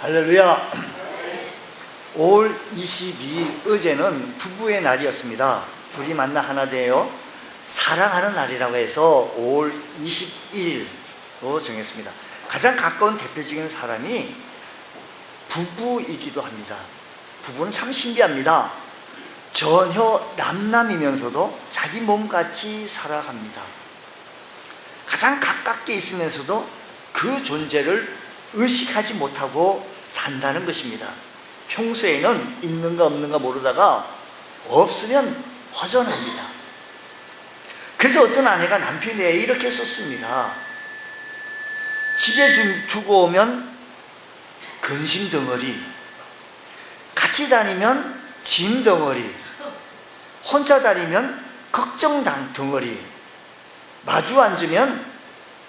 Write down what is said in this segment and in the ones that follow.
할렐루야. 5월 22일 어제는 부부의 날이었습니다. 둘이 만나 하나 되어 사랑하는 날이라고 해서 5월 21일로 정했습니다. 가장 가까운 대표적인 사람이 부부이기도 합니다. 부부는 참 신기합니다. 전혀 남남이면서도 자기 몸같이 살아갑니다. 가장 가깝게 있으면서도 그 존재를 의식하지 못하고 산다는 것입니다. 평소에는 있는가 없는가 모르다가 없으면 허전합니다. 그래서 어떤 아내가 남편에 대해 이렇게 썼습니다. 집에 두고 오면 근심 덩어리, 같이 다니면 짐 덩어리, 혼자 다니면 걱정 덩어리, 마주 앉으면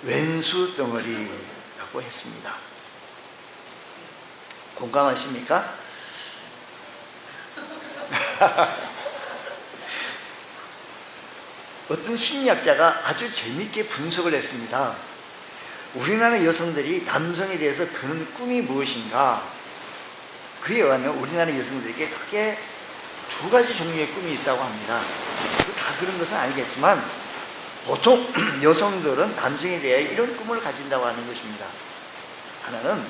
왼수 덩어리라고 했습니다. 공감하십니까? 어떤 심리학자가 아주 재미있게 분석을 했습니다. 우리나라 여성들이 남성에 대해서 그는 꿈이 무엇인가? 그에 의하면 우리나라 여성들에게 크게 두 가지 종류의 꿈이 있다고 합니다. 다 그런 것은 아니겠지만 보통 여성들은 남성에 대해 이런 꿈을 가진다고 하는 것입니다. 하나는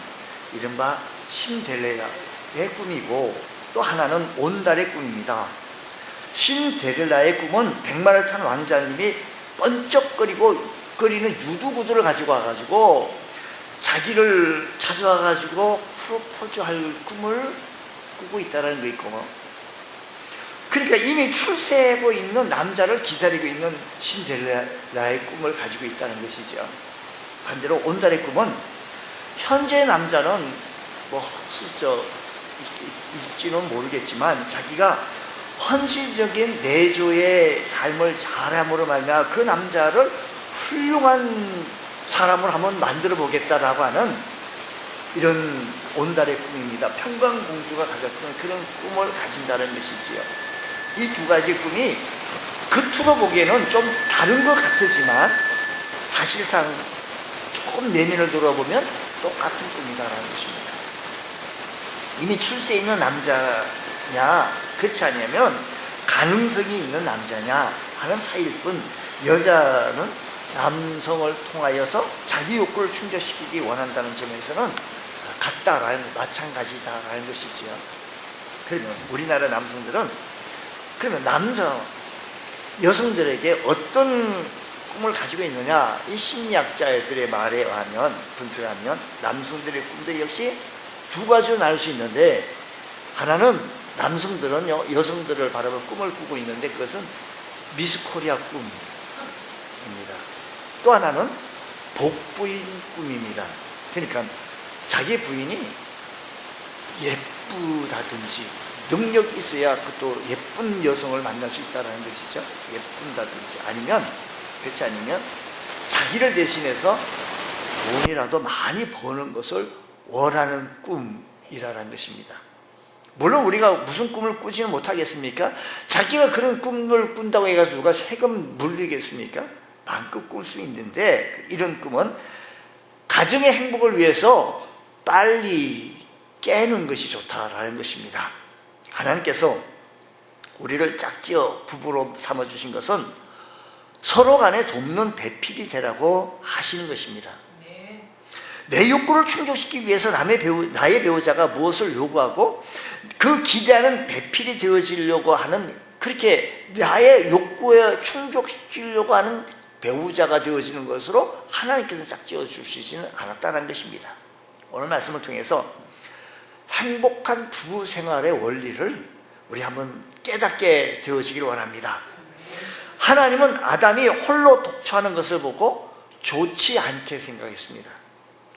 이른바 신데렐라의 꿈이고 또 하나는 온달의 꿈입니다. 신데렐라의 꿈은 백마를 탄 왕자님이 번쩍거리는 유두구두를 가지고 와가지고 자기를 찾아와가지고 프로포즈할 꿈을 꾸고 있다는 거 있고, 그러니까 이미 출세하고 있는 남자를 기다리고 있는 신데렐라의 꿈을 가지고 있다는 것이죠. 반대로 온달의 꿈은 현재 남자는 있지는 모르겠지만 자기가 헌신적인 내조의 삶을 잘함으로 말미암아 그 남자를 훌륭한 사람을 한번 만들어 보겠다라고 하는 이런 온달의 꿈입니다. 평강공주가 가졌던 그런 꿈을 가진다는 것이지요. 이 두 가지 꿈이 겉으로 보기에는 좀 다른 것 같으지만 사실상 조금 내면을 돌아보면 똑같은 꿈이다라는 것입니다. 이미 출세해 있는 남자냐 그렇지 않으면 가능성이 있는 남자냐 하는 차이일 뿐, 여자는 남성을 통하여서 자기 욕구를 충족시키기 원한다는 점에서는 같다라는, 마찬가지다라는 것이지요. 그러면 우리나라 남성들은 그러면 여성들에게 어떤 꿈을 가지고 있느냐, 이 심리학자들의 말에 의하면, 분석하면 남성들의 꿈도 역시 두 가지로 나눌 수 있는데, 하나는 남성들은요 여성들을 바라보고 꿈을 꾸고 있는데 그것은 미스 코리아 꿈입니다. 또 하나는 복부인 꿈입니다. 그러니까 자기 부인이 예쁘다든지 능력 있어야 그것도 예쁜 여성을 만날 수 있다는 것이죠. 예쁜다든지 아니면, 그렇지 않으면 자기를 대신해서 돈이라도 많이 버는 것을 원하는 꿈이라는 것입니다. 물론 우리가 무슨 꿈을 꾸지는 못하겠습니까? 자기가 그런 꿈을 꾼다고 해가지고 누가 세금 물리겠습니까? 마음껏 꿀 수 있는데, 이런 꿈은 가정의 행복을 위해서 빨리 깨는 것이 좋다라는 것입니다. 하나님께서 우리를 짝지어 부부로 삼아주신 것은 서로 간에 돕는 배필이 되라고 하시는 것입니다. 내 욕구를 충족시키기 위해서 나의 배우자가 무엇을 요구하고 그 기대하는 배필이 되어지려고 하는, 그렇게 나의 욕구에 충족시키려고 하는 배우자가 되어지는 것으로 하나님께서 짝지어 주시지는 않았다는 것입니다. 오늘 말씀을 통해서 행복한 부부 생활의 원리를 우리 한번 깨닫게 되어지기를 원합니다. 하나님은 아담이 홀로 독처하는 것을 보고 좋지 않게 생각했습니다.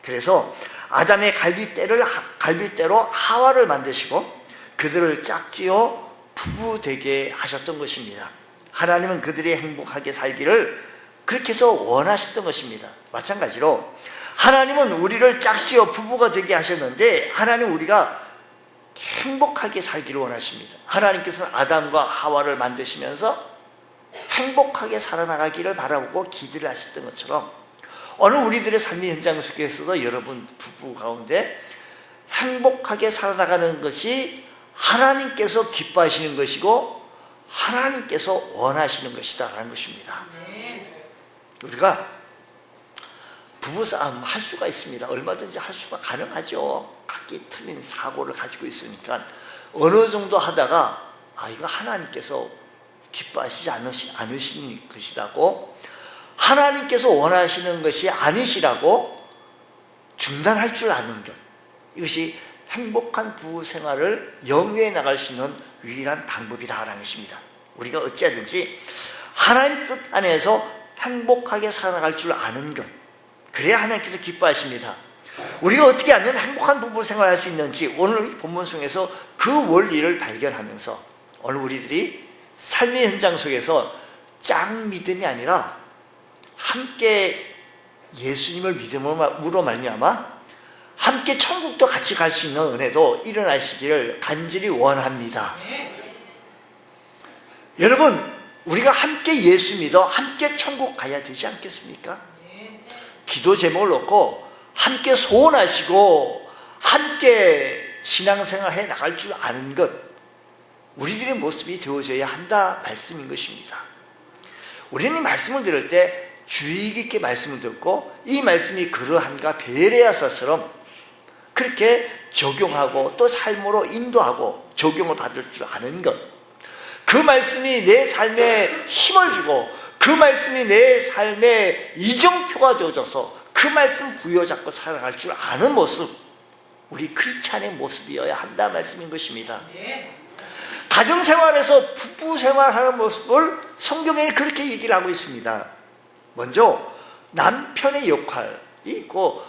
그래서 아담의 갈빗대로 하와를 만드시고 그들을 짝지어 부부 되게 하셨던 것입니다. 하나님은 그들이 행복하게 살기를 그렇게 해서 원하셨던 것입니다. 마찬가지로 하나님은 우리를 짝지어 부부가 되게 하셨는데, 하나님은 우리가 행복하게 살기를 원하십니다. 하나님께서는 아담과 하와를 만드시면서 행복하게 살아나가기를 바라보고 기도를 하셨던 것처럼 오늘 우리들의 삶의 현장 속에서도 여러분 부부 가운데 행복하게 살아나가는 것이 하나님께서 기뻐하시는 것이고 하나님께서 원하시는 것이다라는 것입니다. 우리가 부부싸움 할 수가 있습니다. 얼마든지 할 수가 가능하죠. 각기 틀린 사고를 가지고 있으니까 어느 정도 하다가 이거 하나님께서 기뻐하시지 않으시는 것이라고, 하나님께서 원하시는 것이 아니시라고 중단할 줄 아는 것, 이것이 행복한 부부 생활을 영위해 나갈 수 있는 유일한 방법이다라는 것입니다. 우리가 어찌하든지 하나님 뜻 안에서 행복하게 살아갈 줄 아는 것, 그래야 하나님께서 기뻐하십니다. 우리가 어떻게 하면 행복한 부부 생활을 할 수 있는지 오늘 본문 속에서 그 원리를 발견하면서 오늘 우리들이 삶의 현장 속에서 짝 믿음이 아니라 함께 예수님을 믿음으로 말미암아 함께 천국도 같이 갈 수 있는 은혜도 일어나시기를 간절히 원합니다. 여러분, 우리가 함께 예수 믿어 함께 천국 가야 되지 않겠습니까? 기도 제목을 놓고 함께 소원하시고 함께 신앙생활 해 나갈 줄 아는 것, 우리들의 모습이 되어져야 한다 말씀인 것입니다. 우리는 이 말씀을 들을 때 주의 깊게 말씀을 듣고 이 말씀이 그러한가 베레아서처럼 그렇게 적용하고 또 삶으로 인도하고 적용을 받을 줄 아는 것, 그 말씀이 내 삶에 힘을 주고 그 말씀이 내 삶에 이정표가 되어져서 그 말씀 부여잡고 살아갈 줄 아는 모습, 우리 크리스찬의 모습이어야 한다 말씀인 것입니다. 가정생활에서 부부생활하는 모습을 성경에 그렇게 얘기를 하고 있습니다. 먼저 남편의 역할이 있고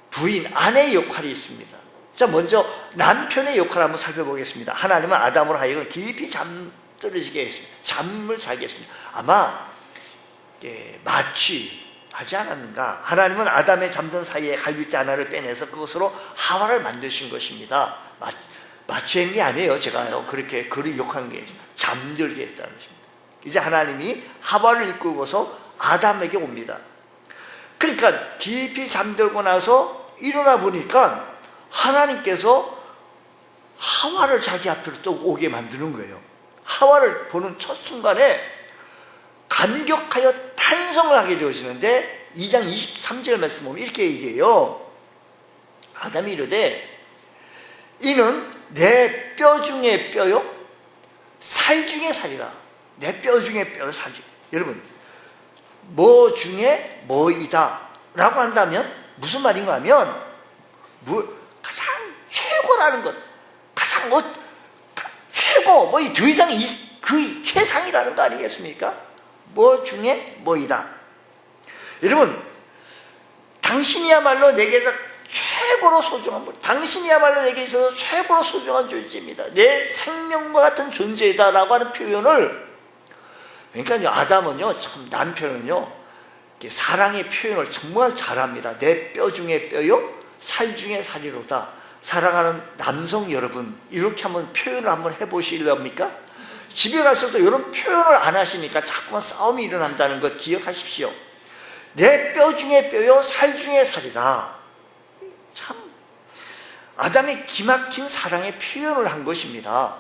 부인, 아내의 역할이 있습니다. 자, 먼저 남편의 역할을 한번 살펴보겠습니다. 하나님은 아담으로 하여금 깊이 잠들어지게 했습니다. 잠을 자게 했습니다. 아마 마취하지 않았는가? 하나님은 아담의 잠든 사이에 갈빗대 하나를 빼내서 그것으로 하와를 만드신 것입니다. 마취한 게 아니에요. 제가요 그렇게 그를 욕한 게 잠들게 했다는 것입니다. 이제 하나님이 하와를 이끌고서 아담에게 옵니다. 그러니까 깊이 잠들고 나서 일어나 보니까 하나님께서 하와를 자기 앞으로 또 오게 만드는 거예요. 하와를 보는 첫 순간에 감격하여 탄성을 하게 되어지는데 2장 23절 말씀 보면 이렇게 얘기해요. 아담이 이르되 이는 내 뼈 중에 뼈요 살 중에 살이다. 내 뼈 중에 뼈요 살 중에. 여러분, 뭐 중에 뭐이다 라고 한다면 무슨 말인가 하면 가장 최고라는 것, 가장 최고, 뭐 더 이상 그 최상이라는 거 아니겠습니까? 뭐 중에 뭐이다. 여러분, 당신이야말로 내게서 최고로 소중한 분, 당신이야말로 내게 있어서 최고로 소중한 존재입니다. 내 생명과 같은 존재이다라고 하는 표현을, 그러니까 아담은요, 참 남편은요 사랑의 표현을 정말 잘합니다. 내 뼈 중에 뼈요 살 중에 살이로다. 사랑하는 남성 여러분, 이렇게 한번 표현을 한번 해보시렵니까? 집에 가서도 이런 표현을 안 하시니까 자꾸만 싸움이 일어난다는 것 기억하십시오. 내 뼈 중에 뼈요 살 중에 살이다. 참 아담이 기막힌 사랑의 표현을 한 것입니다.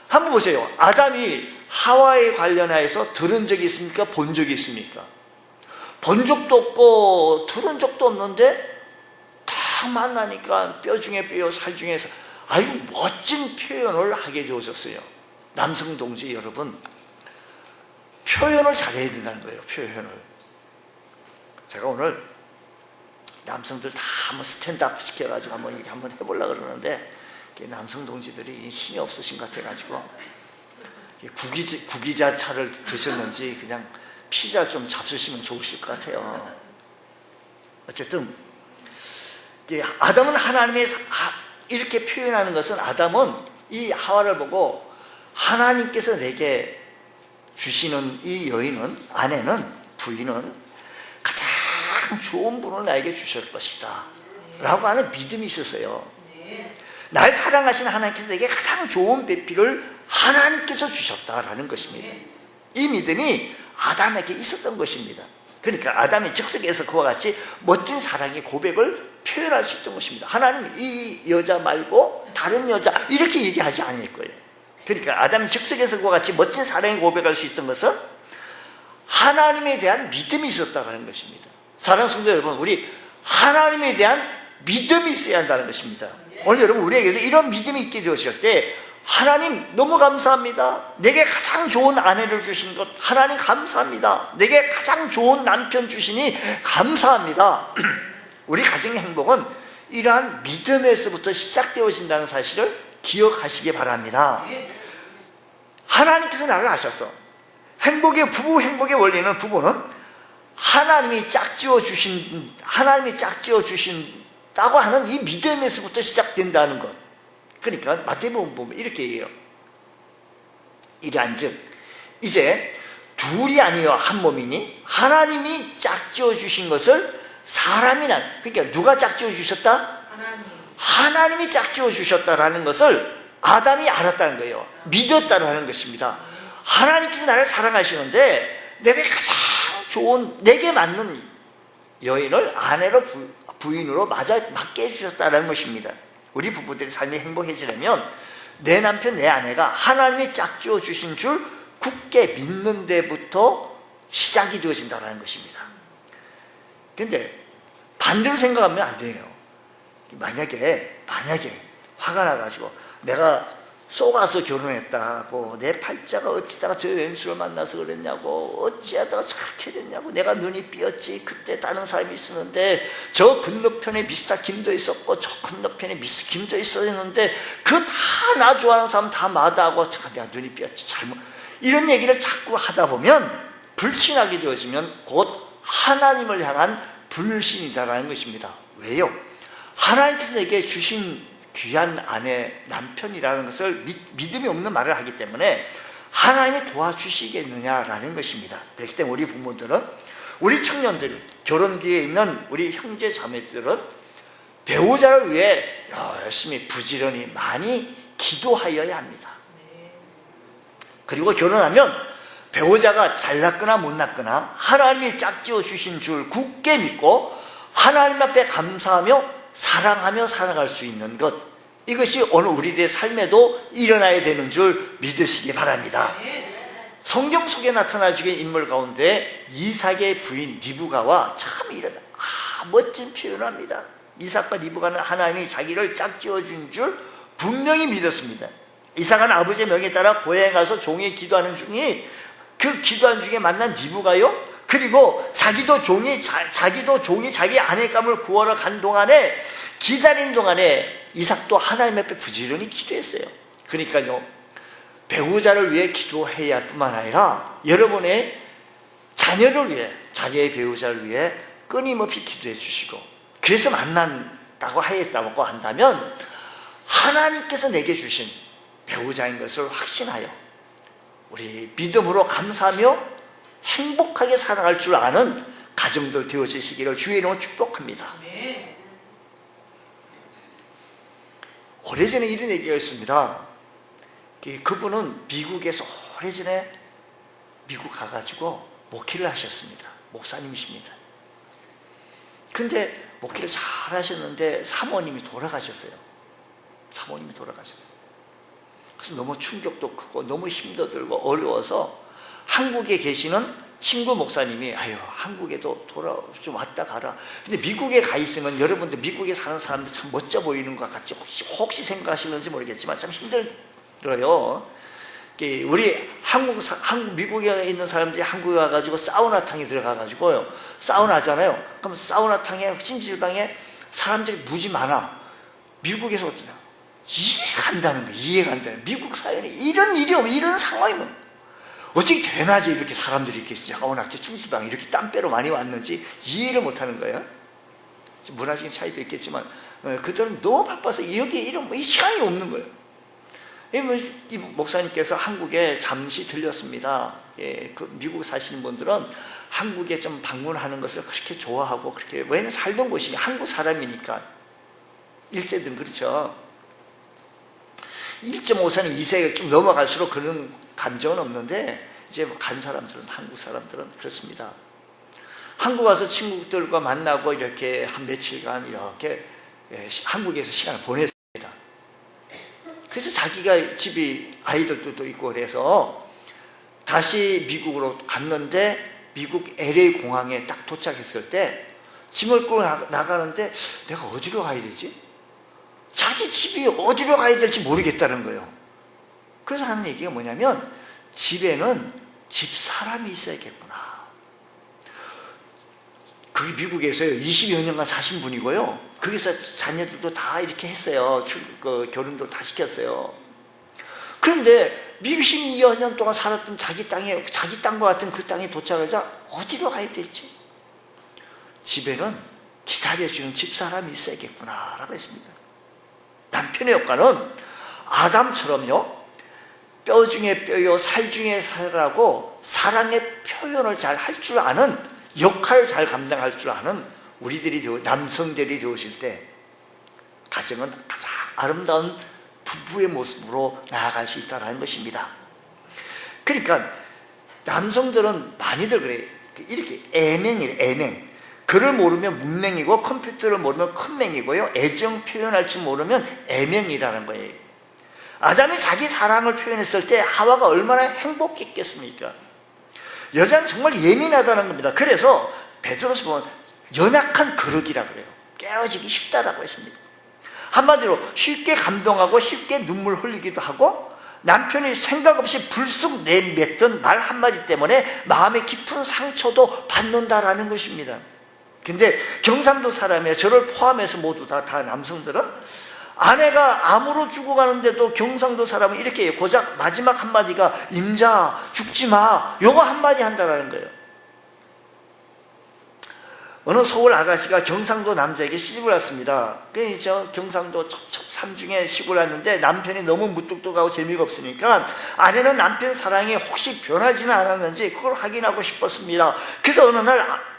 한번 보세요. 아담이 하와에 관련하여서 들은 적이 있습니까? 본 적이 있습니까? 본 적도 없고 들은 적도 없는데 딱 만나니까 뼈 중에 뼈요 살 중에 살, 아유 멋진 표현을 하게 되어졌어요. 남성 동지 여러분, 표현을 잘해야 된다는 거예요. 표현을. 제가 오늘 남성들 다 한번 스탠드업 시켜가지고 한번 이렇게 한번 해보려고 그러는데 남성 동지들이 힘이 없으신 것 같아가지고 구기자 차를 드셨는지 그냥 피자 좀 잡수시면 좋으실 것 같아요. 어쨌든 아담은 하나님의 이렇게 표현하는 것은, 아담은 이 하와를 보고 하나님께서 내게 주시는 이 여인은, 아내는, 부인은 가장 좋은 분을 나에게 주실 것이다 라고 하는 믿음이 있었어요. 날 사랑하시는 하나님께서 내게 가장 좋은 배필을 하나님께서 주셨다라는 것입니다. 이 믿음이 아담에게 있었던 것입니다. 그러니까 아담이 즉석에서 그와 같이 멋진 사랑의 고백을 표현할 수 있던 것입니다. 하나님 이 여자 말고 다른 여자 이렇게 얘기하지 않을 거예요. 그러니까 아담 즉석에서 그와 같이 멋진 사랑을 고백할 수 있던 것은 하나님에 대한 믿음이 있었다는 것입니다. 사랑하는 성도 여러분, 우리 하나님에 대한 믿음이 있어야 한다는 것입니다. 오늘 여러분 우리에게도 이런 믿음이 있게 되었을 때 하나님 너무 감사합니다. 내게 가장 좋은 아내를 주신 것 하나님 감사합니다. 내게 가장 좋은 남편 주시니 감사합니다. 우리 가정의 행복은 이러한 믿음에서부터 시작되어진다는 사실을 기억하시기 바랍니다. 하나님께서 나를 아셔서 부부 행복의 원리는 부부는 하나님이 짝지어 주신다고 하는 이 믿음에서부터 시작된다는 것. 그러니까 마태복음 보면 이렇게 얘기해요. 이러한즉 이제 둘이 아니여 한 몸이니 하나님이 짝지어 주신 것을 사람이나, 그러니까 누가 짝지어 주셨다? 하나님이 짝지어 주셨다라는 것을 아담이 알았다는 거예요. 믿었다라는 것입니다. 하나님께서 나를 사랑하시는데 내게 가장 좋은, 내게 맞는 여인을 아내로 부인으로 맞게 해주셨다는 것입니다. 우리 부부들의 삶이 행복해지려면 내 남편, 내 아내가 하나님이 짝지어 주신 줄 굳게 믿는 데부터 시작이 되어진다는 것입니다. 근데 반대로 생각하면 안 돼요. 만약에 화가 나가지고 내가 속아서 결혼했다고, 내 팔자가 어찌다가 저 왼수를 만나서 그랬냐고, 어찌하다가 저렇게 됐냐고, 내가 눈이 삐었지, 그때 다른 사람이 있었는데 저 건너편에 미스터 김도 있었고 저 건너편에 미스 김도 있었는데 그 다 나 좋아하는 사람 다 마다하고 잠깐 내가 눈이 삐었지, 잘못, 이런 얘기를 자꾸 하다 보면 불신하게 되어지면 곧 하나님을 향한 불신이다라는 것입니다. 왜요? 하나님께서 내게 주신 귀한 아내, 남편이라는 것을 믿음이 없는 말을 하기 때문에 하나님이 도와주시겠느냐라는 것입니다. 그렇기 때문에 우리 부모들은, 우리 청년들, 결혼기에 있는 우리 형제 자매들은 배우자를 위해 열심히 부지런히 많이 기도하여야 합니다. 그리고 결혼하면 배우자가 잘났거나 못났거나 하나님이 짝지어 주신 줄 굳게 믿고 하나님 앞에 감사하며 사랑하며 살아갈 수 있는 것, 이것이 오늘 우리들의 삶에도 일어나야 되는 줄 믿으시기 바랍니다. 성경 속에 나타나주는 인물 가운데 이삭의 부인 리브가와 참 멋진 표현을 합니다. 이삭과 리브가는 하나님이 자기를 짝지어 준 줄 분명히 믿었습니다. 이삭은 아버지의 명에 따라 고향에 가서 종이 기도하는 중에, 그 기도하는 중에 만난 리브가요, 그리고 자기도 종이 자기 아내감을 구하러 간 동안에, 기다린 동안에 이삭도 하나님 앞에 부지런히 기도했어요. 그러니까요, 배우자를 위해 기도해야 할 뿐만 아니라 여러분의 자녀를 위해, 자녀의 배우자를 위해 끊임없이 기도해 주시고, 그래서 만난다고 하였다고 한다면 하나님께서 내게 주신 배우자인 것을 확신하여 우리 믿음으로 감사하며 행복하게 살아갈 줄 아는 가정들 되어지시기를 주의 이름으로 축복합니다. 오래전에 이런 얘기가 있습니다. 그분은 미국에서 오래전에 미국 가가지고 목회를 하셨습니다. 목사님이십니다. 근데 목회를 잘 하셨는데 사모님이 돌아가셨어요. 그래서 너무 충격도 크고 너무 힘도 들고 어려워서 한국에 계시는 친구 목사님이 한국에도 좀 왔다 가라. 근데 미국에 가 있으면 여러분들 미국에 사는 사람들 참 멋져 보이는 것 같이 혹시 생각하시는지 모르겠지만 참 힘들어요. 우리 미국에 있는 사람들이 한국에 와가지고 사우나탕에 들어가가지고요, 사우나 하잖아요. 그럼 사우나탕에 찜질방에 사람들이 무지 많아. 미국에서 어떠냐? 이해가 안 되는 거예요. 미국 사회는 이런 일이 오면, 이런 상황이 뭐 어떻게 되나지, 이렇게 사람들이 이렇게 사우나 찜질방에 이렇게 땀 빼러 많이 왔는지 이해를 못하는 거예요. 문화적인 차이도 있겠지만 그들은 너무 바빠서 여기에 이 시간이 없는 거예요. 이 목사님께서 한국에 잠시 들렸습니다. 그 미국 사시는 분들은 한국에 좀 방문하는 것을 그렇게 좋아하고, 그렇게, 왜냐면 살던 곳이 한국 사람이니까. 1세들은 그렇죠. 1.5세는 2세가 좀 넘어갈수록 그런 감정은 없는데, 이제 간 사람들은, 한국 사람들은 그렇습니다. 한국 와서 친구들과 만나고 이렇게 한 며칠간 이렇게 한국에서 시간을 보냈습니다. 그래서 자기가 집이 아이들도 있고 그래서 다시 미국으로 갔는데 미국 LA 공항에 딱 도착했을 때 짐을 끌고 나가는데 내가 어디로 가야 되지? 자기 집이 어디로 가야 될지 모르겠다는 거예요. 그래서 하는 얘기가 뭐냐면 집에는 집사람이 있어야겠구나. 그게 미국에서요 20여 년간 사신 분이고요, 거기서 자녀들도 다 이렇게 했어요. 결혼도 다 시켰어요. 그런데 미국 10여 년 동안 살았던 자기 땅과 같은 그 땅에 도착하자 어디로 가야 될지, 집에는 기다려주는 집사람이 있어야겠구나 라고 했습니다. 남편의 역할은 아담처럼요, 뼈 중에 뼈요 살 중에 살이라고 사랑의 표현을 잘 할 줄 아는, 역할을 잘 감당할 줄 아는 남성들이 되어질 때 가정은 가장 아름다운 부부의 모습으로 나아갈 수 있다는 것입니다. 그러니까 남성들은 많이들 그래요. 이렇게 애맹이에요. 애맹. 글을 모르면 문맹이고 컴퓨터를 모르면 큰맹이고요, 애정 표현할 줄 모르면 애맹이라는 거예요. 아담이 자기 사랑을 표현했을 때 하와가 얼마나 행복했겠습니까? 여자는 정말 예민하다는 겁니다. 그래서 베드로서 보면 연약한 그릇이라고 그래요. 깨어지기 쉽다라고 했습니다. 한마디로 쉽게 감동하고 쉽게 눈물 흘리기도 하고, 남편이 생각 없이 불쑥 내뱉던 말 한마디 때문에 마음의 깊은 상처도 받는다라는 것입니다. 근데 경상도 사람이에요. 저를 포함해서 모두 다 남성들은 아내가 암으로 죽어가는데도 경상도 사람은 이렇게 해요. 고작 마지막 한마디가 임자 죽지 마, 요거 한마디 한다는 거예요. 어느 서울 아가씨가 경상도 남자에게 시집을 왔습니다. 그래서 경상도 삼중에 시골 왔는데 남편이 너무 무뚝뚝하고 재미가 없으니까 아내는 남편 사랑이 혹시 변하지는 않았는지 그걸 확인하고 싶었습니다. 그래서 어느 날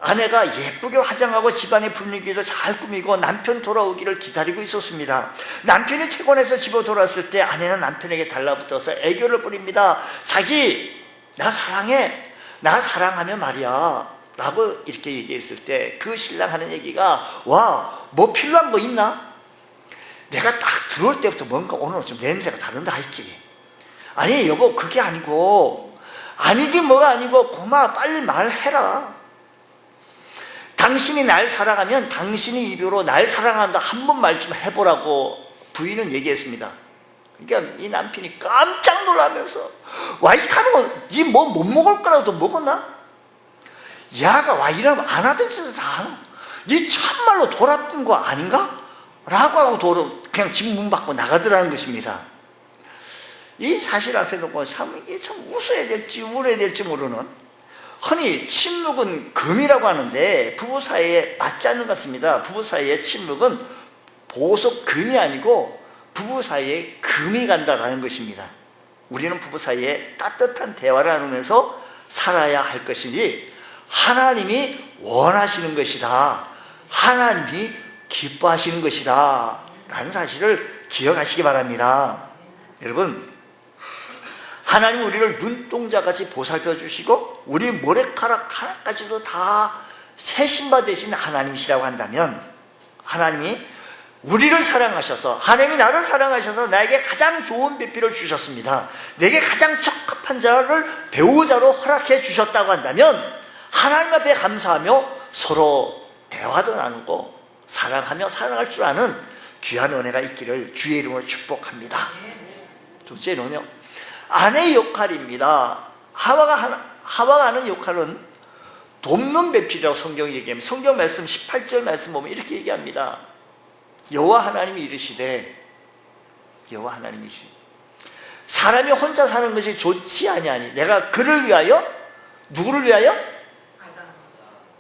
아내가 예쁘게 화장하고 집안의 분위기도 잘 꾸미고 남편 돌아오기를 기다리고 있었습니다. 남편이 퇴근해서 집에 돌아왔을 때 아내는 남편에게 달라붙어서 애교를 부립니다. 자기, 나 사랑해. 나 사랑하면 말이야 라고 이렇게 얘기했을 때 그 신랑 하는 얘기가, 와, 뭐 필요한 거 있나? 내가 딱 들어올 때부터 뭔가 오늘 좀 냄새가 다른다 했지. 아니 여보, 그게 아니고, 아니긴 뭐가 아니고, 고마, 빨리 말해라. 당신이 날 사랑하면 당신이 입으로 날 사랑한다 한 번 말 좀 해보라고 부인은 얘기했습니다. 그러니까 이 남편이 깜짝 놀라면서, 와, 이 카노 니 뭐 못 먹을 거라도 먹었나? 야가 와 이러면 안 하던 짓을 다 하노? 니 참말로 돌아쁜 거 아닌가? 라고 하고 그냥 집 문 밖으로 나가더라는 것입니다. 이 사실 앞에 놓고 이게 참 웃어야 될지 울어야 될지 모르는, 흔히 침묵은 금이라고 하는데 부부 사이에 맞지 않는 것 같습니다. 부부 사이에 침묵은 보석 금이 아니고 부부 사이에 금이 간다라는 것입니다. 우리는 부부 사이에 따뜻한 대화를 나누면서 살아야 할 것이니 하나님이 원하시는 것이다, 하나님이 기뻐하시는 것이다 라는 사실을 기억하시기 바랍니다. 여러분, 하나님은 우리를 눈동자같이 보살펴 주시고 우리 머리카락 하나까지도 다 세심바 되신 하나님이시라고 한다면, 하나님이 우리를 사랑하셔서, 하나님이 나를 사랑하셔서 나에게 가장 좋은 배필을 주셨습니다. 내게 가장 적합한 자를 배우자로 허락해 주셨다고 한다면 하나님 앞에 감사하며 서로 대화도 나누고 사랑하며 사랑할 줄 아는 귀한 은혜가 있기를 주의 이름으로 축복합니다. 둘째는요, 아내의 역할입니다. 하와가 하는 역할은 돕는 배필이라고 성경이 얘기합니다. 성경 말씀 18절 말씀 보면 이렇게 얘기합니다. 여호와 하나님이 이르시되, 여호와 하나님이시, 사람이 혼자 사는 것이 좋지 아니하니 내가 그를 위하여, 누구를 위하여?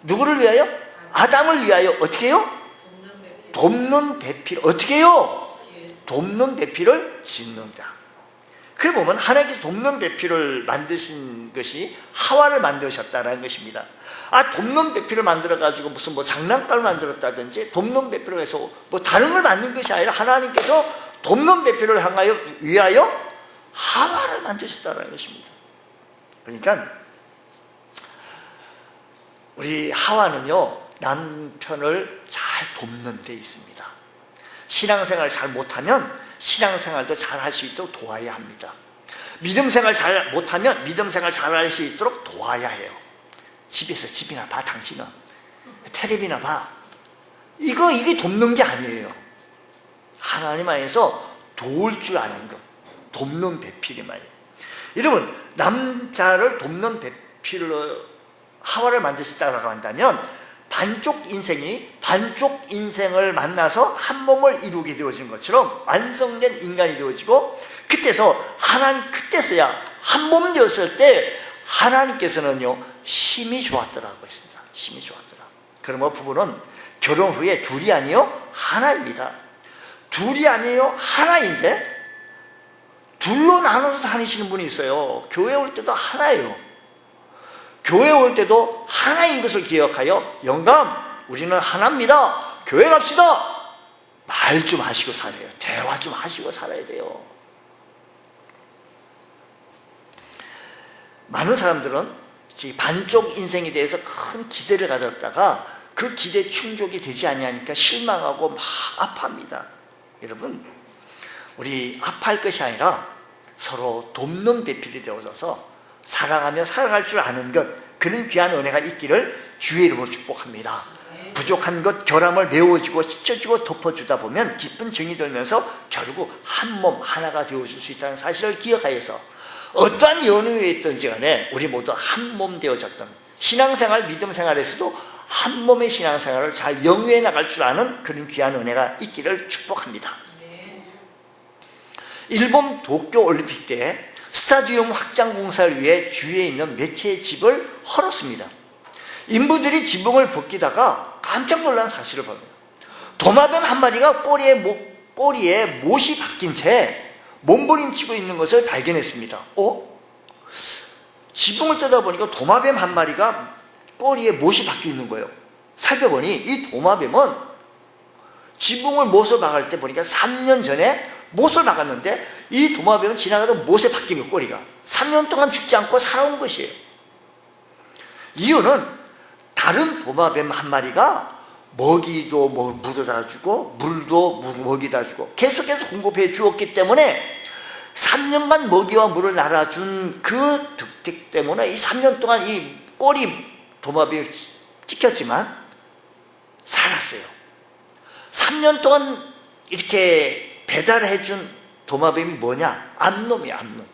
누구를 위하여? 아담을 위하여 어떻게 해요? 돕는 배필. 어떻게 해요? 돕는 배필을 짓는다. 그래 보면 하나님께서 돕는 배필을 만드신 것이 하와를 만드셨다는 것입니다. 돕는 배필을 만들어가지고 무슨 장난감을 만들었다든지 돕는 배필을 해서 다른 걸 만든 것이 아니라 하나님께서 돕는 배필을 위하여 하와를 만드셨다는 것입니다. 그러니까 우리 하와는요, 남편을 잘 돕는 데 있습니다. 신앙생활 잘 못하면 신앙생활도 잘 할 수 있도록 도와야 합니다. 믿음생활 잘 못하면 믿음생활 잘 할 수 있도록 도와야 해요. 집에서 집이나 봐, 당신은. 텔레비나 봐. 이게 돕는 게 아니에요. 하나님 안에서 도울 줄 아는 것, 돕는 배필이 말이에요. 여러분, 남자를 돕는 배필로 하와를 만드셨다고 한다면 반쪽 인생을 만나서 한 몸을 이루게 되어지는 것처럼 완성된 인간이 되어지고, 그때서야 한 몸 되었을 때 하나님께서는요, 힘이 좋았더라고 했습니다. 힘이 좋았더라. 그러면 부부는 결혼 후에 둘이 아니요 하나입니다. 둘이 아니에요 하나인데 둘로 나눠서 다니시는 분이 있어요. 교회 올 때도 하나예요. 교회 올 때도 하나인 것을 기억하여, 영감 우리는 하나입니다, 교회 갑시다, 말 좀 하시고 살아요. 대화 좀 하시고 살아야 돼요. 많은 사람들은 반쪽 인생에 대해서 큰 기대를 가졌다가 그 기대 충족이 되지 아니하니까 실망하고 막 아파합니다. 여러분, 우리 아파할 것이 아니라 서로 돕는 배필이 되어져서 사랑하며 살아갈 줄 아는 것, 그런 귀한 은혜가 있기를 주의 이름으로 축복합니다. 부족한 것 결함을 메워주고 씻어주고 덮어주다 보면 기쁜 정이 들면서 결국 한 몸 하나가 되어줄 수 있다는 사실을 기억하여서 어떠한 연후에 있든지 간에 우리 모두 한 몸 되어졌던 신앙생활, 믿음생활에서도 한 몸의 신앙생활을 잘 영위해 나갈 줄 아는 그런 귀한 은혜가 있기를 축복합니다. 일본 도쿄올림픽 때 스타디움 확장 공사를 위해 주위에 있는 몇 채의 집을 헐었습니다. 인부들이 지붕을 벗기다가 깜짝 놀란 사실을 봅니다. 도마뱀 한 마리가 꼬리에 못이 박힌 채 몸부림치고 있는 것을 발견했습니다. 지붕을 뜯어보니까 도마뱀 한 마리가 꼬리에 못이 박혀 있는 거예요. 살펴보니 이 도마뱀은 지붕을 못을 박을 때 보니까 3년 전에 못을 박았는데, 이 도마뱀은 지나가던 못에 박힌 거예요. 꼬리가 3년 동안 죽지 않고 살아온 것이에요. 이유는 다른 도마뱀 한 마리가 먹이도 물어다 주고 물도 먹이다 주고 계속해서 공급해 주었기 때문에 3년간 먹이와 물을 날아준 그 득택 때문에 이 3년 동안 이 꼬리 도마뱀이 찍혔지만 살았어요. 3년 동안 이렇게 배달해준 도마뱀이 뭐냐? 암놈이야, 암놈.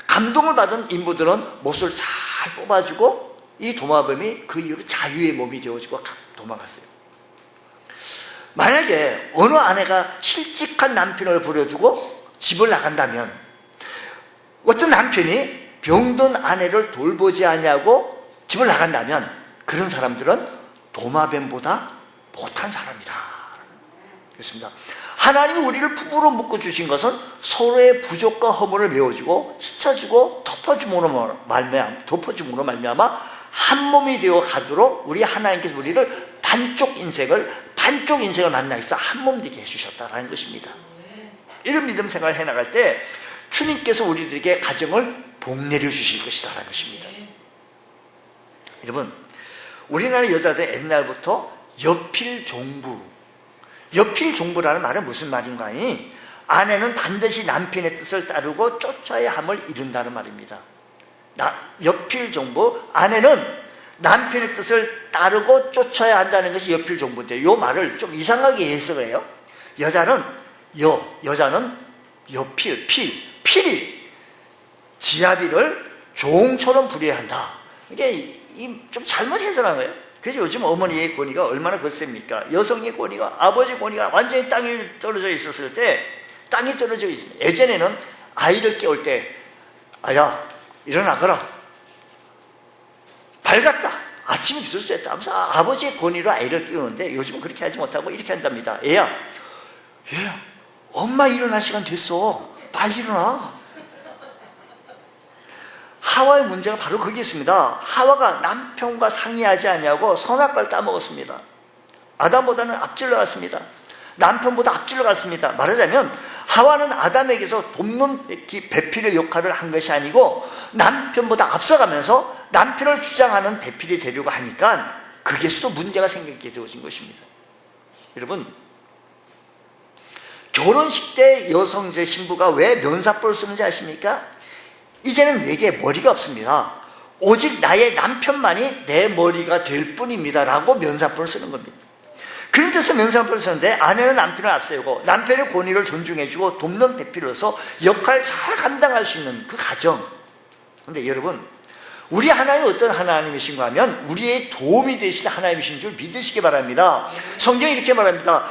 감동을 받은 인부들은 못을 잘 뽑아주고 이 도마뱀이 그 이후로 자유의 몸이 되어지고 도망갔어요. 만약에 어느 아내가 실직한 남편을 부려두고 집을 나간다면, 어떤 남편이 병든 아내를 돌보지 않냐고 집을 나간다면, 그런 사람들은 도마뱀보다 못한 사람이다. 그렇습니다. 하나님이 우리를 부부로 묶어주신 것은 서로의 부족과 허물을 메워주고 씻어주고 덮어줌으로 말미암아 한 몸이 되어 가도록 우리 하나님께서 우리를 반쪽 인생을 만나 있어 한 몸 되게 해주셨다라는 것입니다. 이런 믿음 생활을 해나갈 때 주님께서 우리들에게 가정을 복내려 주실 것이다라는 것입니다. 여러분, 우리나라 여자들 옛날부터 여필종부라는 말은 무슨 말인가 하니, 아내는 반드시 남편의 뜻을 따르고 쫓아야 함을 이룬다는 말입니다. 여필종부, 아내는 남편의 뜻을 따르고 쫓아야 한다는 것이 여필종부인데, 이 말을 좀 이상하게 해석을 해요. 여자는 필이 지아비를 종처럼 부려야 한다. 이게 좀 잘못 해석한 거예요. 그래서 요즘 어머니의 권위가 얼마나 거셉니까? 여성의 권위가, 아버지 권위가 완전히 땅에 떨어져 있었을 때, 땅이 떨어져 있습니다. 예전에는 아이를 깨울 때, 아야 일어나거라, 밝았다, 아침이 들었다 하면서 아버지의 권위로 아이를 깨우는데, 요즘은 그렇게 하지 못하고 이렇게 한답니다. 얘야 엄마 일어날 시간 됐어, 빨리 일어나. 하와의 문제가 바로 거기 있습니다. 하와가 남편과 상의하지 않냐고 선악과를 따먹었습니다. 아담보다는 앞질러 갔습니다. 남편보다 앞질러 갔습니다. 말하자면 하와는 아담에게서 돕는 배필의 역할을 한 것이 아니고 남편보다 앞서가면서 남편을 주장하는 배필이 되려고 하니까 거기에서도 문제가 생기게 되어진 것입니다. 여러분, 결혼식 때 여성 제 신부가 왜 면사포를 쓰는지 아십니까? 이제는 내게 머리가 없습니다. 오직 나의 남편만이 내 머리가 될 뿐입니다 라고 면사포를 쓰는 겁니다. 그런 뜻에서 면사포를 쓰는데, 아내는 남편을 앞세우고 남편의 권위를 존중해주고 돕는 배필로서 역할을 잘 감당할 수 있는 그 가정. 그런데 여러분, 우리 하나님은 어떤 하나님이신가 하면 우리의 도움이 되시는 하나님이신 줄 믿으시기 바랍니다. 성경이 이렇게 말합니다.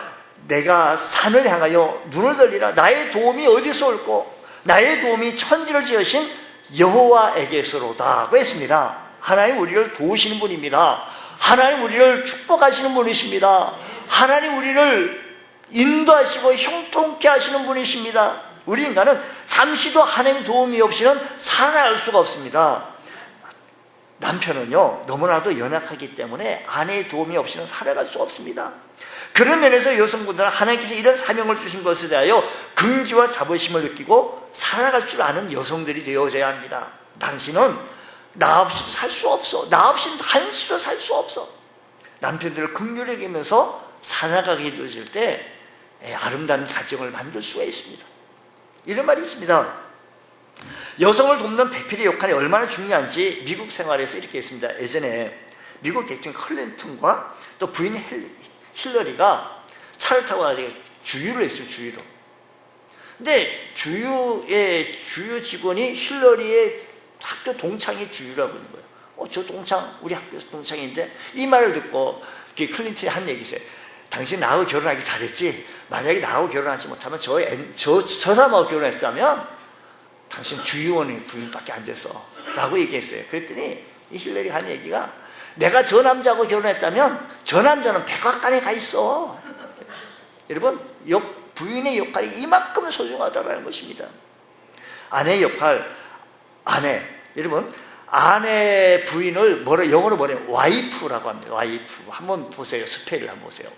내가 산을 향하여 눈을 돌리라. 나의 도움이 어디서 올꼬? 나의 도움이 천지를 지으신 여호와에게서로다고 했습니다. 하나님 우리를 도우시는 분입니다. 하나님 우리를 축복하시는 분이십니다. 하나님 우리를 인도하시고 형통케 하시는 분이십니다. 우리 인간은 잠시도 하나님의 도움이 없이는 살아날 수가 없습니다. 남편은요, 너무나도 연약하기 때문에 아내의 도움이 없이는 살아갈 수 없습니다. 그런 면에서 여성분들은 하나님께서 이런 사명을 주신 것에 대하여 긍지와 자부심을 느끼고 살아갈 줄 아는 여성들이 되어져야 합니다. 당신은 나 없이도 살 수 없어. 나 없이는 한시도 살 수 없어. 남편들을 긍휼히 여기면서 살아가게 되어질 때 아름다운 가정을 만들 수가 있습니다. 이런 말이 있습니다. 여성을 돕는 배필의 역할이 얼마나 중요한지 미국 생활에서 이렇게 했습니다. 예전에 미국 대통령 클린턴과 또 부인 힐러리가 차를 타고 나중에 주유를 했어요. 주유로. 근데 주유 직원이 힐러리의 학교 동창이 주유라고 하는 거예요. 저 동창, 우리 학교에서 동창인데, 이 말을 듣고 클린턴이 한 얘기 있어요. 당신 나하고 결혼하기 잘했지? 만약에 나하고 결혼하지 못하면 저 사람하고 결혼했다면 당신 주유원의 부인밖에 안 됐어 라고 얘기했어요. 그랬더니 이 힐러리가 한 얘기가, 내가 저 남자하고 결혼했다면 저 남자는 백악관에 가 있어. 여러분, 부인의 역할이 이만큼 소중하다는 것입니다. 아내의 역할, 여러분, 아내 부인을 영어로 뭐래요? 와이프라고 합니다. 와이프. 한번 보세요. 스펠을 한번 보세요.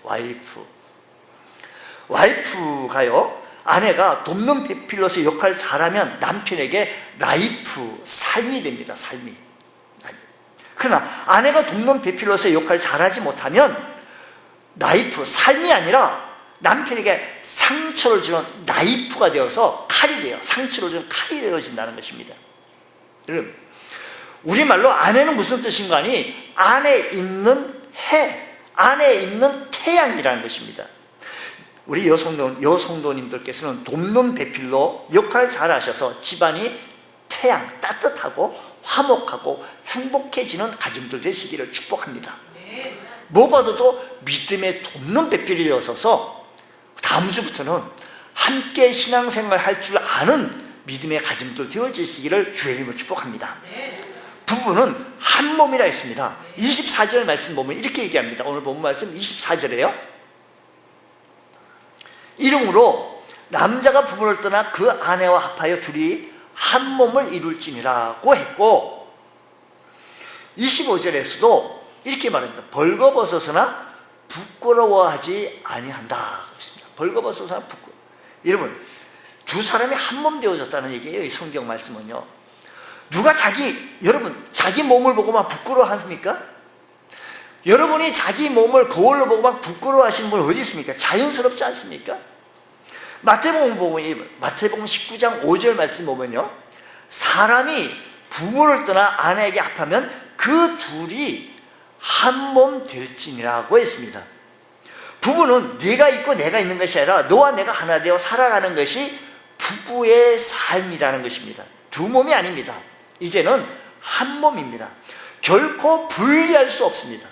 와이프가요, 아내가 돕는 배필로서 역할을 잘하면 남편에게 라이프, 삶이 됩니다. 삶이. 그러나 아내가 돕는 배필로서 역할을 잘하지 못하면 라이프, 삶이 아니라 남편에게 상처를 주는 나이프가 되어서 칼이 돼요. 상처를 주는 칼이 되어진다는 것입니다. 여러분, 우리말로 아내는 무슨 뜻인가 하니 안에 있는 해, 안에 있는 태양이라는 것입니다. 우리 여성도님들께서는 돕는 배필로 역할을 잘 하셔서 집안이 태양, 따뜻하고 화목하고 행복해지는 가정들 되시기를 축복합니다. 무엇보다도 믿음의 돕는 배필이 되어서 다음 주부터는 함께 신앙생활 할 줄 아는 믿음의 가정들 되어지시기를 주의 이름으로 축복합니다. 부부는 한 몸이라 했습니다. 24절 말씀 보면 이렇게 얘기합니다. 오늘 본 말씀 24절에요. 이름으로 남자가 부모를 떠나 그 아내와 합하여 둘이 한 몸을 이룰지니라고 했고, 25절에서도 이렇게 말합니다. 벌거벗어서나 부끄러워하지 아니한다. 벌거벗어서나 여러분, 두 사람이 한 몸 되어졌다는 얘기예요. 이 성경 말씀은요. 누가 여러분 자기 몸을 보고 막 부끄러워합니까? 여러분이 자기 몸을 거울로 보고 막 부끄러워하시는 분 어디 있습니까? 자연스럽지 않습니까? 마태복음 19장 5절 말씀 보면요, 사람이 부모를 떠나 아내에게 합하면 그 둘이 한 몸 될지니라고 했습니다. 부부는 네가 있고 내가 있는 것이 아니라 너와 내가 하나 되어 살아가는 것이 부부의 삶이라는 것입니다. 두 몸이 아닙니다. 이제는 한 몸입니다. 결코 분리할 수 없습니다.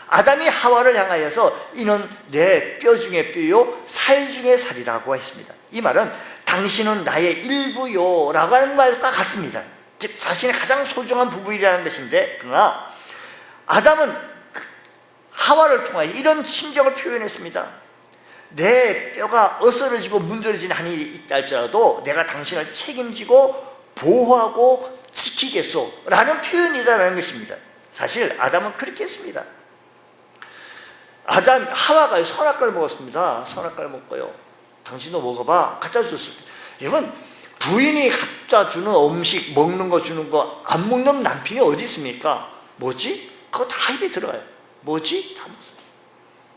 아담이 하와를 향하여서 이는 내 뼈 중에 뼈요 살 중에 살이라고 했습니다. 이 말은 당신은 나의 일부요 라고 하는 말과 같습니다. 즉 자신의 가장 소중한 부부이라는 것인데, 그러나 아담은 하와를 통하여 이런 심정을 표현했습니다. 내 뼈가 어스러지고 문드러진 한이 있다 할지라도 내가 당신을 책임지고 보호하고 지키겠소 라는 표현이다라는 것입니다. 사실 아담은 그렇게 했습니다. 하와가 선악과를 먹었습니다. 선악과를 먹고요. 당신도 먹어봐. 갖다 줬을 때. 여러분, 부인이 갖다 주는 음식, 먹는 거 주는 거 안 먹는 남편이 어디 있습니까? 뭐지? 그거 다 입에 들어가요. 뭐지? 다 먹어요.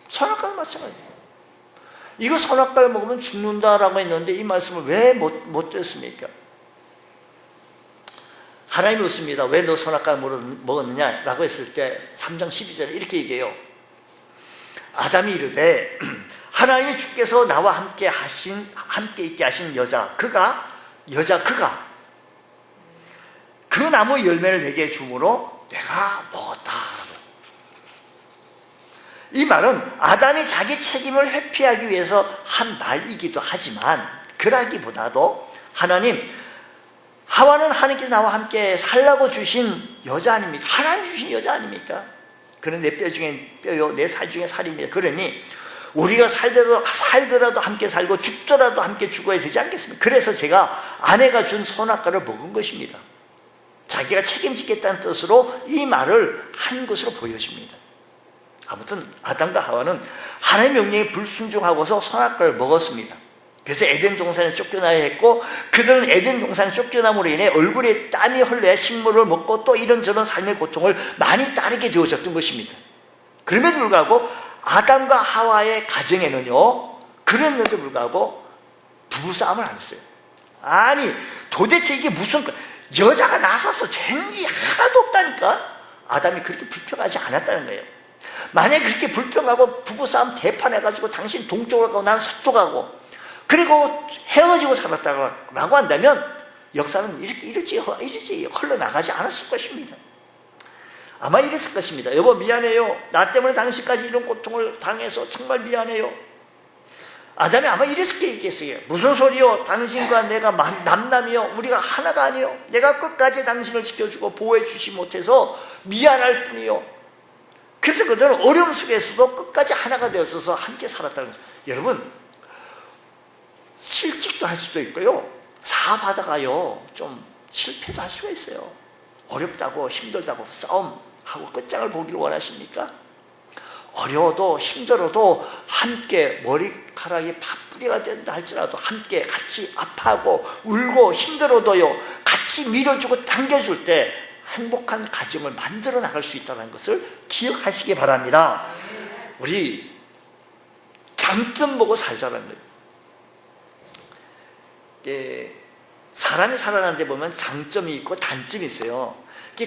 선악과는 마찬가지예요. 이거 선악과를 먹으면 죽는다라고 했는데 이 말씀을 왜 못 듣습니까? 하나님이 묻습니다. 왜 너 선악과를 먹었느냐? 라고 했을 때 3장 12절에 이렇게 얘기해요. 아담이 이르되 하나님이 주께서 나와 함께 있게 하신 그가 그 나무 열매를 내게 주므로 내가 먹었다. 이 말은 아담이 자기 책임을 회피하기 위해서 한 말이기도 하지만 그러기보다도 하와는 하나님께서 나와 함께 살라고 주신 여자 아닙니까? 하나님 주신 여자 아닙니까? 그는 내 뼈 중에 뼈요 내 살 중에 살입니다. 그러니 우리가 살더라도 함께 살고 죽더라도 함께 죽어야 되지 않겠습니까? 그래서 제가 아내가 준 선악과를 먹은 것입니다. 자기가 책임지겠다는 뜻으로 이 말을 한 것으로 보여집니다. 아무튼 아담과 하와는 하나님의 명령에 불순종하고서 선악과를 먹었습니다. 그래서 에덴 동산에 쫓겨나야 했고 그들은 에덴 동산에 쫓겨남으로 인해 얼굴에 땀이 흘러야 식물을 먹고 또 이런저런 삶의 고통을 많이 따르게 되어졌던 것입니다. 그럼에도 불구하고 아담과 하와의 가정에는요, 그랬는데 불구하고 부부싸움을 안 했어요. 아니 도대체 이게 무슨 여자가 나서서 죄인이 하나도 없다니까. 아담이 그렇게 불평하지 않았다는 거예요. 만약에 그렇게 불평하고 부부싸움 대판해가지고 당신 동쪽으로 가고 난 서쪽하고 그리고 헤어지고 살았다고 한다면 역사는 이렇게 흘러나가지 않았을 것입니다. 아마 이랬을 것입니다. 여보 미안해요. 나 때문에 당신까지 이런 고통을 당해서 정말 미안해요. 아담이 아마 이랬을 게 있겠어요. 무슨 소리요? 당신과 내가 남남이요. 우리가 하나가 아니요. 내가 끝까지 당신을 지켜주고 보호해 주지 못해서 미안할 뿐이요. 그래서 그들은 어려움 속에서도 끝까지 하나가 되었어서 함께 살았다는 거죠. 여러분, 실직도 할 수도 있고요. 사업하다가요, 좀 실패도 할 수가 있어요. 어렵다고 힘들다고 싸움하고 끝장을 보기를 원하십니까? 어려워도 힘들어도 함께 머리카락이 팥뿌리가 된다 할지라도 함께 같이 아파하고 울고 힘들어도요 같이 밀어주고 당겨줄 때 행복한 가정을 만들어 나갈 수 있다는 것을 기억하시기 바랍니다. 우리 장점 보고 살자는 거예요. 사람이 살아가는 데 보면 장점이 있고 단점이 있어요.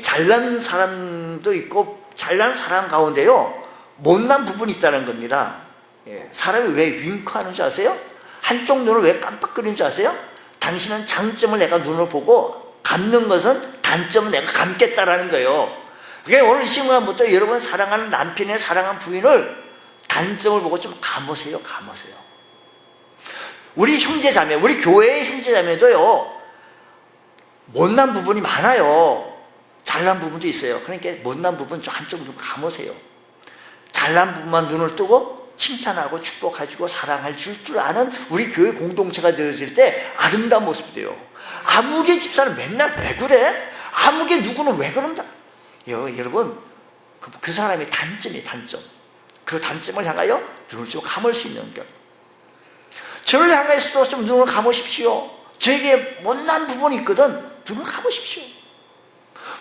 잘난 사람도 있고 잘난 사람 가운데요 못난 부분이 있다는 겁니다. 사람이 왜 윙크하는 줄 아세요? 한쪽 눈을 왜 깜빡거리는 줄 아세요? 당신은 장점을 내가 눈을 보고 감는 것은 단점은 내가 감겠다라는 거예요. 그러니까 오늘 이 시간부터 여러분 사랑하는 남편의 사랑하는 부인을 단점을 보고 좀 감으세요. 우리 형제자매, 우리 교회의 형제자매도요 못난 부분이 많아요. 잘난 부분도 있어요. 그러니까 못난 부분 좀 한쪽으로 좀 감으세요. 잘난 부분만 눈을 뜨고 칭찬하고 축복해주고 사랑할 줄 아는 우리 교회 공동체가 되어질 때 아름다운 모습이 돼요. 아무개 집사는 맨날 왜 그래? 아무개 누구는 왜 그런다? 여러분 그 사람의 단점이에요. 단점. 그 단점을 향하여 눈을 좀 감을 수 있는 것. 저를 향해서도 좀 눈을 감으십시오. 저에게 못난 부분이 있거든. 눈을 감으십시오.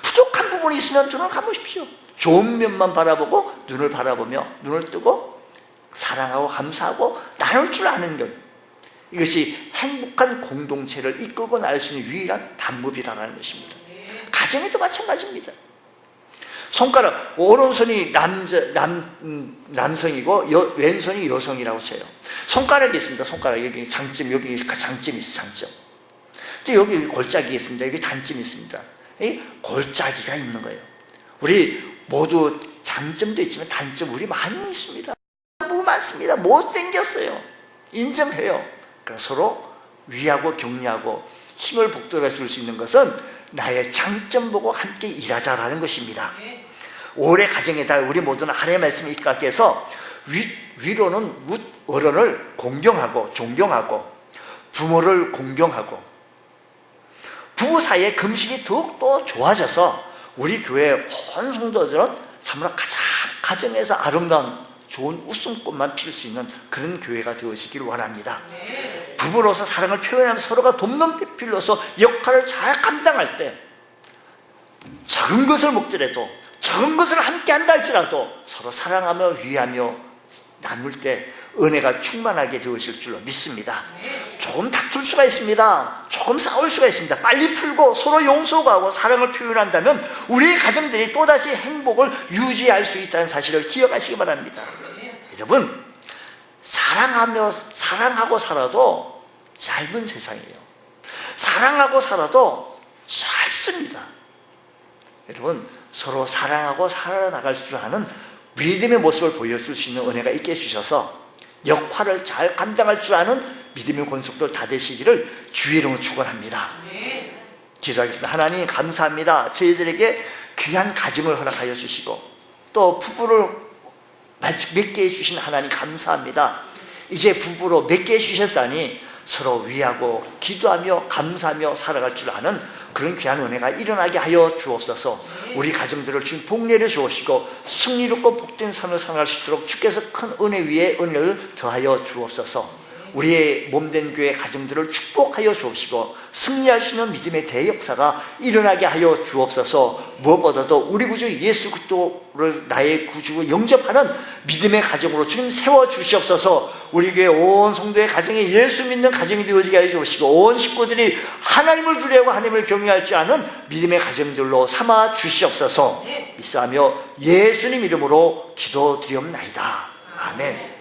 부족한 부분이 있으면 눈을 감으십시오. 좋은 면만 바라보고 눈을 바라보며 눈을 뜨고 사랑하고 감사하고 나눌 줄 아는 것, 이것이 행복한 공동체를 이끌고 나갈 수 있는 유일한 방법이라는 것입니다. 가정에도 마찬가지입니다. 손가락, 오른손이 남성이고 왼손이 여성이라고 쳐요. 손가락이 있습니다. 손가락, 여기 장점, 여기 장점이 있어요. 장점. 또 여기 골짜기 있습니다. 여기 단점이 있습니다. 이 골짜기가 있는 거예요. 우리 모두 장점도 있지만 단점 우리 많이 있습니다. 너무 많습니다. 못생겼어요. 인정해요. 그래서 서로 위하고 격려하고 힘을 북돋아 줄 수 있는 것은 나의 장점 보고 함께 일하자라는 것입니다. 올해 가정의 달 우리 모두는 하나님의 말씀을 입각해 해서 위로는 어른을 공경하고 존경하고 부모를 공경하고 부부 사이의 금실이 더욱더 좋아져서 우리 교회 온 성도들은 참으로 가장 가정에서 아름다운 좋은 웃음꽃만 필 수 있는 그런 교회가 되어지기를 원합니다. 부부로서 사랑을 표현하면서 서로가 돕는 필로서 역할을 잘 감당할 때 적은 것을 먹더라도 적은 것을 함께 한다 할지라도 서로 사랑하며 위하며 나눌 때 은혜가 충만하게 되어질 줄로 믿습니다. 조금 다툴 수가 있습니다. 조금 싸울 수가 있습니다. 빨리 풀고 서로 용서하고 사랑을 표현한다면 우리의 가정들이 또다시 행복을 유지할 수 있다는 사실을 기억하시기 바랍니다. 여러분, 사랑하고 살아도 짧은 세상이에요. 사랑하고 살아도 짧습니다. 여러분, 서로 사랑하고 살아나갈 줄 아는 믿음의 모습을 보여줄 수 있는 은혜가 있게 해주셔서 역할을 잘 감당할 줄 아는 믿음의 권속들 다 되시기를 주의 이름으로 축원합니다. 기도하겠습니다. 하나님 감사합니다. 저희들에게 귀한 가정을 허락하여 주시고 또 부부를 맺게 해주신 하나님 감사합니다. 이제 부부로 맺게 해주셨사니 서로 위하고 기도하며 감사하며 살아갈 줄 아는 그런 귀한 은혜가 일어나게 하여 주옵소서. 우리 가정들을 주님 복 내려 주옵시고 승리롭고 복된 삶을 살아갈 수 있도록 주께서 큰 은혜 위에 은혜를 더하여 주옵소서. 우리의 몸된 교회 가정들을 축복하여 주옵시고 승리할 수 있는 믿음의 대역사가 일어나게 하여 주옵소서. 무엇보다도 우리 구주 예수 그리스도를 나의 구주로 영접하는 믿음의 가정으로 주님 세워주시옵소서. 우리 교회 온 성도의 가정에 예수 믿는 가정이 되어지게 하여 주옵시고 온 식구들이 하나님을 두려워하고 하나님을 경외할 줄 아는 믿음의 가정들로 삼아 주시옵소서. 믿사하며 예수님 이름으로 기도드리옵나이다. 아멘.